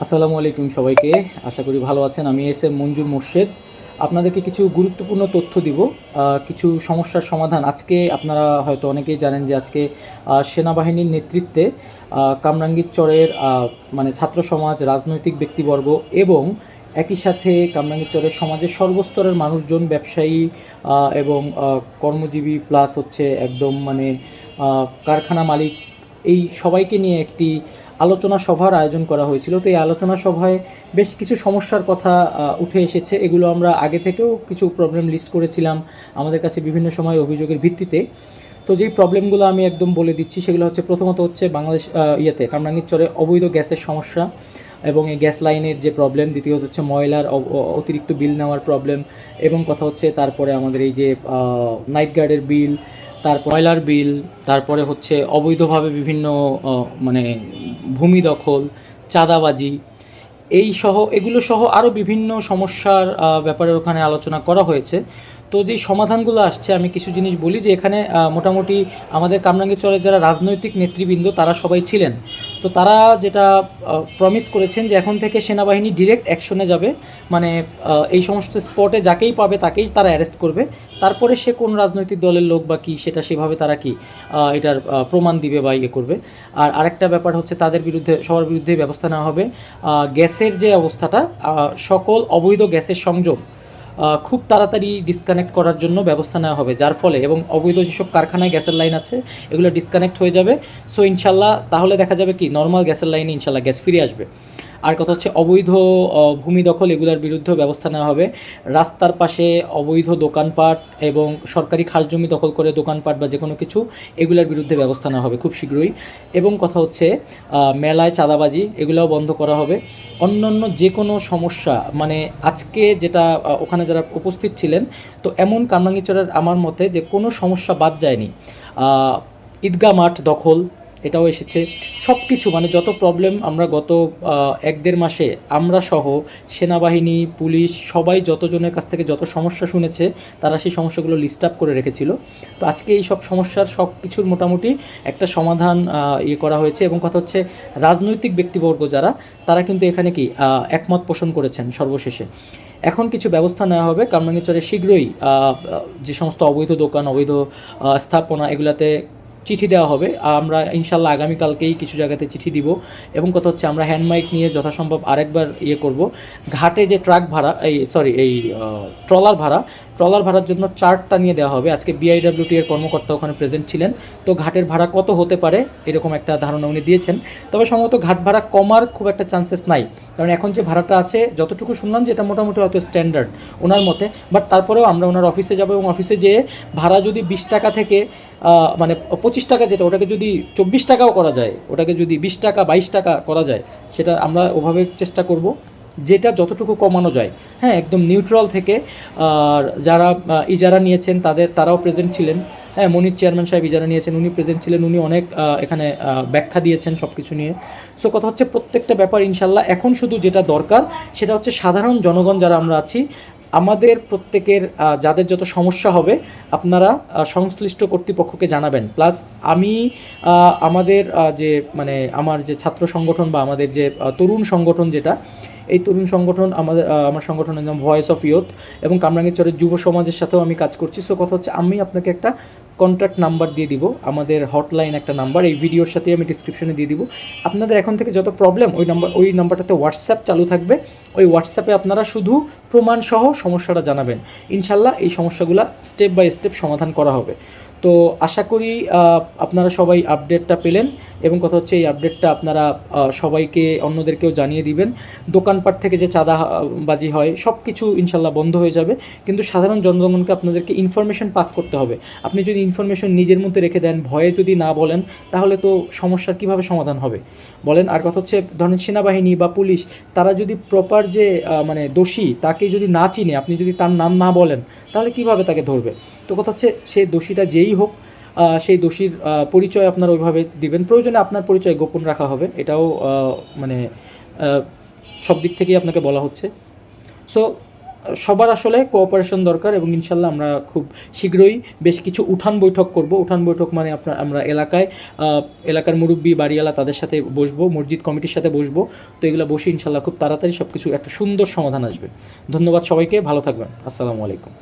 আসসালামু আলাইকুম সবাইকে। আশা করি ভালো আছেন। আমি এস এম মঞ্জুর মোর্শেদ। আপনাদেরকে কিছু গুরুত্বপূর্ণ তথ্য দিব, কিছু সমস্যার সমাধান। আজকে আপনারা হয়তো অনেকেই জানেন যে আজকে সেনাবাহিনীর নেতৃত্বে কামরাঙ্গীরচরের মানে ছাত্র সমাজ, রাজনৈতিক ব্যক্তিবর্গ এবং একই সাথে কামরাঙ্গীরচরের সমাজের সর্বস্তরের মানুষজন, ব্যবসায়ী এবং কর্মজীবী প্লাস হচ্ছে একদম মানে কারখানা মালিক, এই সবাইকে নিয়ে একটি আলোচনা সভার আয়োজন করা হয়েছিল। তো এই আলোচনা সভায় বেশ কিছু সমস্যার কথা উঠে এসেছে। এগুলো আমরা আগে থেকেও কিছু প্রবলেম লিস্ট করেছিলাম আমাদের কাছে বিভিন্ন সময় অভিযোগের ভিত্তিতে। তো যেই প্রবলেমগুলো আমি একদম বলে দিচ্ছি সেগুলো হচ্ছে, প্রথমত হচ্ছে বাংলাদেশ কামরাঙ্গীরচরে অবৈধ গ্যাসের সমস্যা এবং এই গ্যাস লাইনের যে প্রবলেম। দ্বিতীয়ত হচ্ছে ময়লার অতিরিক্ত বিল নেওয়ার প্রবলেম, এবং কথা হচ্ছে তারপরে আমাদের এই যে নাইট গার্ডের বিল, তারপর ময়লার বিল, তারপরে হচ্ছে অবৈধভাবে বিভিন্ন মানে ভূমি দখল, চাঁদাবাজি, এগুলো সহ আরও বিভিন্ন সমস্যার ব্যাপারে ওখানে আলোচনা করা হয়েছে। তো যেই সমাধানগুলো আসছে, আমি কিছু জিনিস বলি যে এখানে মোটামুটি আমাদের কামরাঙ্গীরচরের যারা রাজনৈতিক নেতৃবৃন্দ তারা সবাই ছিলেন। তো তারা যেটা প্রমিস করেছেন যে এখন থেকে সেনাবাহিনী ডিরেক্ট অ্যাকশনে যাবে, মানে এই সমস্ত স্পটে যাকেই পাবে তাকেই তারা অ্যারেস্ট করবে। তারপরে সে কোন রাজনৈতিক দলের লোক বা কী, সেটা সেভাবে তারা কি এটার প্রমাণ দিবে বা ইয়ে করবে। আর আরেকটা ব্যাপার হচ্ছে তাদের বিরুদ্ধে, সবার বিরুদ্ধেই ব্যবস্থা নেওয়া হবে। গ্যাসের যে অবস্থাটা, সকল অবৈধ গ্যাসের সংযোগ খুব তাড়াতাড়ি ডিসকানেক্ট করার জন্য ব্যবস্থা নেওয়া হবে, যার ফলে এবং অবৈধ যেসব কারখানায় গ্যাসের লাইন আছে এগুলো ডিসকানেক্ট হয়ে যাবে। সো ইনশাল্লাহ তাহলে দেখা যাবে কি নর্মাল গ্যাসের লাইনে ইনশাল্লাহ গ্যাস ফিরে আসবে। আর কথা হচ্ছে অবৈধ ভূমি দখল, এগুলোর বিরুদ্ধেও ব্যবস্থা নেওয়া হবে। রাস্তার পাশে অবৈধ দোকানপাট এবং সরকারি খাস জমি দখল করে দোকানপাট বা যে কোনো কিছু, এগুলোর বিরুদ্ধে ব্যবস্থা নেওয়া হবে খুব শীঘ্রই। এবং কথা হচ্ছে মেলায় চাঁদাবাজি, এগুলোও বন্ধ করা হবে। অন্যান্য যে কোনো সমস্যা, মানে আজকে যেটা ওখানে যারা উপস্থিত ছিলেন, তো এমন কামরাঙ্গীরচরের আমার মতে যে কোনো সমস্যা বাদ যায়নি। ঈদগাহ মাঠ দখল, এটাও এসেছে। সব কিছু মানে যত প্রবলেম আমরা গত ১-১.৫ মাসে আমরা সহ সেনাবাহিনী, পুলিশ সবাই যতজনের কাছ থেকে যত সমস্যা শুনেছে তারা সেই সমস্যাগুলো লিস্ট আপ করে রেখেছিল। তো আজকে এই সব সমস্যার সব কিছুর মোটামুটি একটা সমাধান ইয়ে করা হয়েছে। এবং কথা হচ্ছে রাজনৈতিক ব্যক্তিবর্গ যারা, তারা কিন্তু এখানে কি একমত পোষণ করেছেন সর্বশেষে। এখন কিছু ব্যবস্থা নেওয়া হবে কামরাঙ্গীরচরে শীঘ্রই। যে সমস্ত অবৈধ দোকান, অবৈধ স্থাপনা, এগুলাতে চিঠি দেওয়া হবে। আমরা ইনশাল্লাহ আগামীকালকেই কিছু জায়গাতে চিঠি দিব। এবং কথা হচ্ছে আমরা হ্যান্ড মাইক নিয়ে যথাসম্ভব আরেকবার ইয়ে করব। ঘাটে যে ট্রাক ভাড়া, ট্রলার ভাড়ার জন্য চার্টটা নিয়ে দেওয়া হবে। আজকে বিআইডব্লিউটি এর কর্মকর্তা ওখানে প্রেজেন্ট ছিলেন। তো ঘাটের ভাড়া কত হতে পারে এরকম একটা ধারণা উনি দিয়েছেন। তবে সম্ভবত ঘাট ভাড়া কমার খুব একটা চান্সেস নাই, কারণ এখন যে ভাড়াটা আছে যতটুকু শুনলাম যে এটা মোটামুটি হয়তো স্ট্যান্ডার্ড ওনার মতে। বাট তারপরেও আমরা ওনার অফিসে যাব, এবং অফিসে যেয়ে ভাড়া যদি 20 টাকা থেকে মানে 25 টাকা, যেটা ওটাকে যদি 24 টাকাও করা যায়, ওটাকে যদি 20 টাকা 22 টাকা করা যায়, সেটা আমরা ওভাবে চেষ্টা করব, যেটা যতটুকু কমানো যায়। হ্যাঁ, একদম নিউট্রাল থেকে। আর যারা ইজারা নিয়েছেন তারাও প্রেজেন্ট ছিলেন। হ্যাঁ, মনির চেয়ারম্যান সাহেব ইজারা নিয়েছেন, উনি প্রেজেন্ট ছিলেন। উনি অনেক এখানে ব্যাখ্যা দিয়েছেন সব কিছু নিয়ে। সো কথা হচ্ছে প্রত্যেকটা ব্যাপার ইনশাল্লাহ, এখন শুধু যেটা দরকার সেটা হচ্ছে সাধারণ জনগণ যারা আমরা আছি, আমাদের প্রত্যেকের যাদের যত সমস্যা হবে আপনারা সংশ্লিষ্ট কর্তৃপক্ষকে জানাবেন। প্লাস আমি আমাদের যে মানে আমার যে ছাত্র সংগঠন বা আমাদের যে তরুণ সংগঠন, যেটা এই তরুণ সংগঠন, আমার সংগঠনের নাম ভয়েস অফ ইয়ুথ, এবং কামরাঙ্গীরচরের যুব সমাজের সাথেও আমি কাজ করছি। সো কথা হচ্ছে আমি আপনাকে একটা কন্ট্যাক্ট নাম্বার দিয়ে দিব, আমাদের হটলাইন একটা নাম্বার এই ভিডিওর সাথেই আমি ডিসক্রিপশনে দিয়ে দিব। আপনাদের এখন থেকে যত প্রবলেম, ওই নাম্বারটাতে হোয়াটসঅ্যাপ চালু থাকবে। ওই হোয়াটসঅ্যাপে আপনারা শুধু প্রমাণসহ সমস্যাটা জানাবেন। ইনশাল্লাহ এই সমস্যাগুলো স্টেপ বাই স্টেপ সমাধান করা হবে। তো আশা করি আপনারা সবাই আপডেটটা পেলেন, এবং কথা হচ্ছে এই আপডেটটা আপনারা সবাইকে, অন্যদেরকেও জানিয়ে দিবেন। দোকানপাট থেকে যে চাঁদাবাজি হয় সব কিছু ইনশাল্লাহ বন্ধ হয়ে যাবে, কিন্তু সাধারণ জনগণকে আপনাদেরকে ইনফরমেশন পাস করতে হবে। আপনি যদি ইনফরমেশন নিজের মধ্যে রেখে দেন, ভয়ে যদি না বলেন, তাহলে তো সমস্যার কীভাবে সমাধান হবে বলেন। আর কথা হচ্ছে ধরেন সেনাবাহিনী বা পুলিশ, তারা যদি প্রপার যে মানে দোষী তাকে যদি না চিনে, আপনি যদি তার নাম না বলেন, তাহলে কিভাবে তাকে ধরবে। তো কথা হচ্ছে সে দোষীটা যেই হোক, সেই দোষীর পরিচয় আপনারা ওইভাবে দিবেন। প্রয়োজনে আপনার পরিচয় গোপন রাখা হবে, এটাও মানে সব দিক থেকেই আপনাকে বলা হচ্ছে। সো সবার আসলে কোঅপারেশন দরকার এবং ইনশাল্লাহ আমরা খুব শীঘ্রই বেশ কিছু উঠান বৈঠক করব। উঠান বৈঠক মানে আমরা এলাকার মুরব্বী বাড়িওয়ালা তাদের সাথে বসবো, মসজিদ কমিটির সাথে বসবো। তো এগুলো বসে ইনশাল্লাহ খুব তাড়াতাড়ি সব কিছু একটা সুন্দর সমাধান আসবে। ধন্যবাদ সবাইকে, ভালো থাকবেন। আসসালামু আলাইকুম।